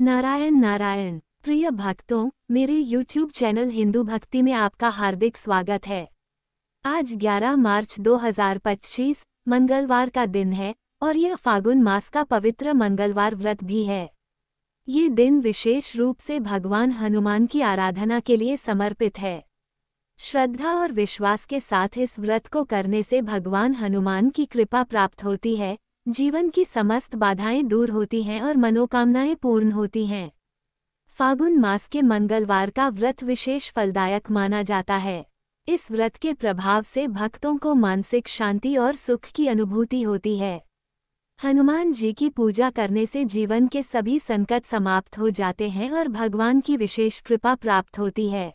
नारायण नारायण। प्रिय भक्तों, मेरे YouTube चैनल हिंदू भक्ति में आपका हार्दिक स्वागत है। आज 11 मार्च 2025 मंगलवार का दिन है और यह फागुन मास का पवित्र मंगलवार व्रत भी है। ये दिन विशेष रूप से भगवान हनुमान की आराधना के लिए समर्पित है। श्रद्धा और विश्वास के साथ इस व्रत को करने से भगवान हनुमान की कृपा प्राप्त होती है, जीवन की समस्त बाधाएं दूर होती हैं और मनोकामनाएं पूर्ण होती हैं। फागुन मास के मंगलवार का व्रत विशेष फलदायक माना जाता है। इस व्रत के प्रभाव से भक्तों को मानसिक शांति और सुख की अनुभूति होती है। हनुमान जी की पूजा करने से जीवन के सभी संकट समाप्त हो जाते हैं और भगवान की विशेष कृपा प्राप्त होती है।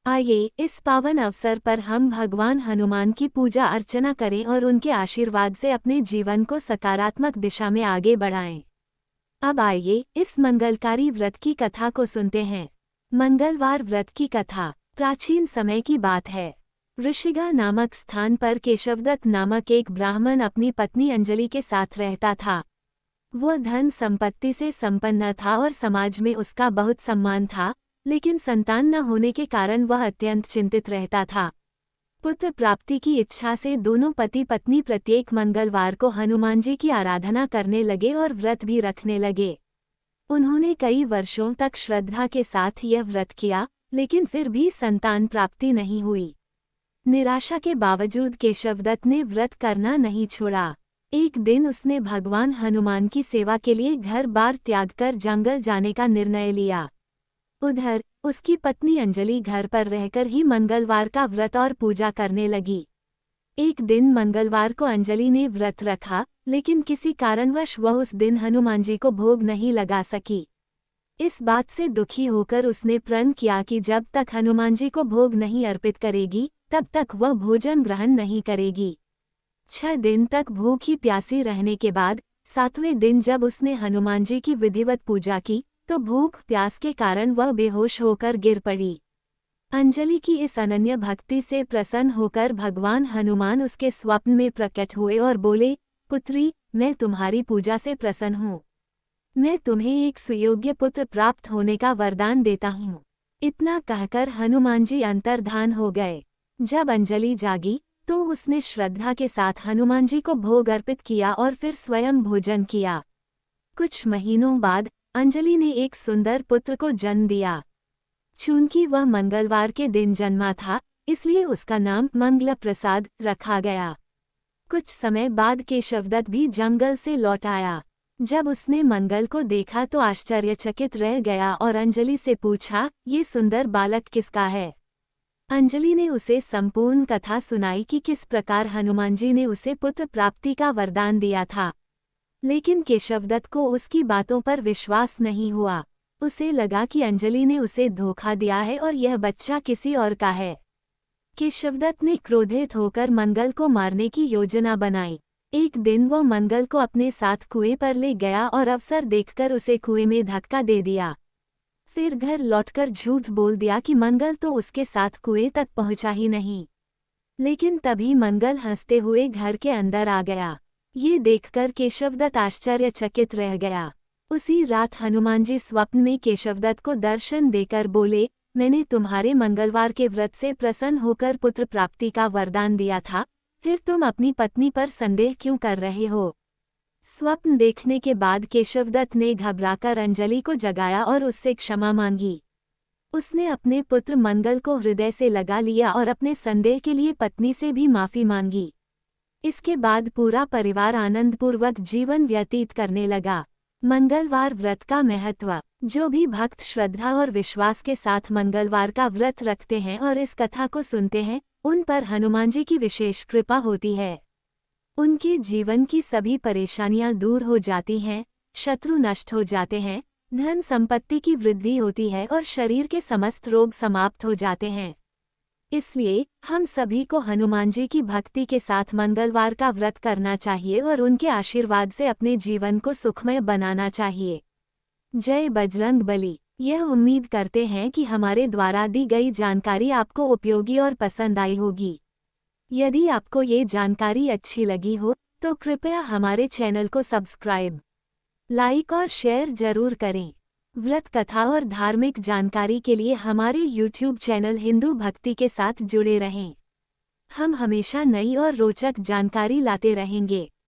आइए इस पावन अवसर पर हम भगवान हनुमान की पूजा अर्चना करें और उनके आशीर्वाद से अपने जीवन को सकारात्मक दिशा में आगे बढ़ाएं। अब आइए इस मंगलकारी व्रत की कथा को सुनते हैं। मंगलवार व्रत की कथा प्राचीन समय की बात है। ऋषिगा नामक स्थान पर केशवदत्त नामक एक ब्राह्मण अपनी पत्नी अंजलि के साथ रहता था। वह धन संपत्ति से संपन्न था और समाज में उसका बहुत सम्मान था, लेकिन संतान न होने के कारण वह अत्यंत चिंतित रहता था। पुत्र प्राप्ति की इच्छा से दोनों पति पत्नी प्रत्येक मंगलवार को हनुमान जी की आराधना करने लगे और व्रत भी रखने लगे। उन्होंने कई वर्षों तक श्रद्धा के साथ यह व्रत किया, लेकिन फिर भी संतान प्राप्ति नहीं हुई। निराशा के बावजूद केशवदत्त ने व्रत करना नहीं छोड़ा। एक दिन उसने भगवान हनुमान की सेवा के लिए घर बार त्याग कर जंगल जाने का निर्णय लिया। उधर उसकी पत्नी अंजलि घर पर रहकर ही मंगलवार का व्रत और पूजा करने लगी। एक दिन मंगलवार को अंजलि ने व्रत रखा, लेकिन किसी कारणवश वह उस दिन हनुमान जी को भोग नहीं लगा सकी। इस बात से दुखी होकर उसने प्रण किया कि जब तक हनुमान जी को भोग नहीं अर्पित करेगी, तब तक वह भोजन ग्रहण नहीं करेगी। 6 दिन तक भूखी प्यासी रहने के बाद 7वें दिन जब उसने हनुमान जी की विधिवत पूजा की, तो भूख प्यास के कारण वह बेहोश होकर गिर पड़ी। अंजलि की इस अनन्य भक्ति से प्रसन्न होकर भगवान हनुमान उसके स्वप्न में प्रकट हुए और बोले, पुत्री, मैं तुम्हारी पूजा से प्रसन्न हूँ। मैं तुम्हें एक सुयोग्य पुत्र प्राप्त होने का वरदान देता हूँ। इतना कहकर हनुमान जी अंतर्धान हो गए। जब अंजलि जागी तो उसने श्रद्धा के साथ हनुमान जी को भोग अर्पित किया और फिर स्वयं भोजन किया। कुछ महीनों बाद अंजलि ने एक सुंदर पुत्र को जन्म दिया। चूंकि वह मंगलवार के दिन जन्मा था, इसलिए उसका नाम मंगल प्रसाद रखा गया। कुछ समय बाद केशवदत्त भी जंगल से लौट आया। जब उसने मंगल को देखा तो आश्चर्यचकित रह गया और अंजलि से पूछा, ये सुंदर बालक किसका है? अंजलि ने उसे संपूर्ण कथा सुनाई कि किस प्रकार हनुमान जी ने उसे पुत्र प्राप्ति का वरदान दिया था। लेकिन केशवदत्त को उसकी बातों पर विश्वास नहीं हुआ। उसे लगा कि अंजलि ने उसे धोखा दिया है और यह बच्चा किसी और का है। केशवदत्त ने क्रोधित होकर मंगल को मारने की योजना बनाई। एक दिन वो मंगल को अपने साथ कुएं पर ले गया और अवसर देखकर उसे कुएं में धक्का दे दिया। फिर घर लौटकर झूठ बोल दिया कि मंगल तो उसके साथ कुएं तक पहुंचा ही नहीं। लेकिन तभी मंगल हंसते हुए घर के अंदर आ गया। ये देखकर केशवदत्त आश्चर्यचकित रह गया। उसी रात हनुमान जी स्वप्न में केशवदत्त को दर्शन देकर बोले, मैंने तुम्हारे मंगलवार के व्रत से प्रसन्न होकर पुत्र प्राप्ति का वरदान दिया था, फिर तुम अपनी पत्नी पर संदेह क्यों कर रहे हो? स्वप्न देखने के बाद केशवदत्त ने घबराकर अंजलि को जगाया और उससे क्षमा मांगी। उसने अपने पुत्र मंगल को हृदय से लगा लिया और अपने संदेह के लिए पत्नी से भी माफी मांगी। इसके बाद पूरा परिवार आनंदपूर्वक जीवन व्यतीत करने लगा। मंगलवार व्रत का महत्व। जो भी भक्त श्रद्धा और विश्वास के साथ मंगलवार का व्रत रखते हैं और इस कथा को सुनते हैं, उन पर हनुमान जी की विशेष कृपा होती है। उनके जीवन की सभी परेशानियां दूर हो जाती हैं, शत्रु नष्ट हो जाते हैं, धन संपत्ति की वृद्धि होती है और शरीर के समस्त रोग समाप्त हो जाते हैं। इसलिए हम सभी को हनुमान जी की भक्ति के साथ मंगलवार का व्रत करना चाहिए और उनके आशीर्वाद से अपने जीवन को सुखमय बनाना चाहिए। जय बजरंग बली। यह उम्मीद करते हैं कि हमारे द्वारा दी गई जानकारी आपको उपयोगी और पसंद आई होगी। यदि आपको ये जानकारी अच्छी लगी हो तो कृपया हमारे चैनल को सब्सक्राइब, लाइक और शेयर जरूर करें। व्रत कथा और धार्मिक जानकारी के लिए हमारे YouTube चैनल हिंदू भक्ति के साथ जुड़े रहें। हम हमेशा नई और रोचक जानकारी लाते रहेंगे।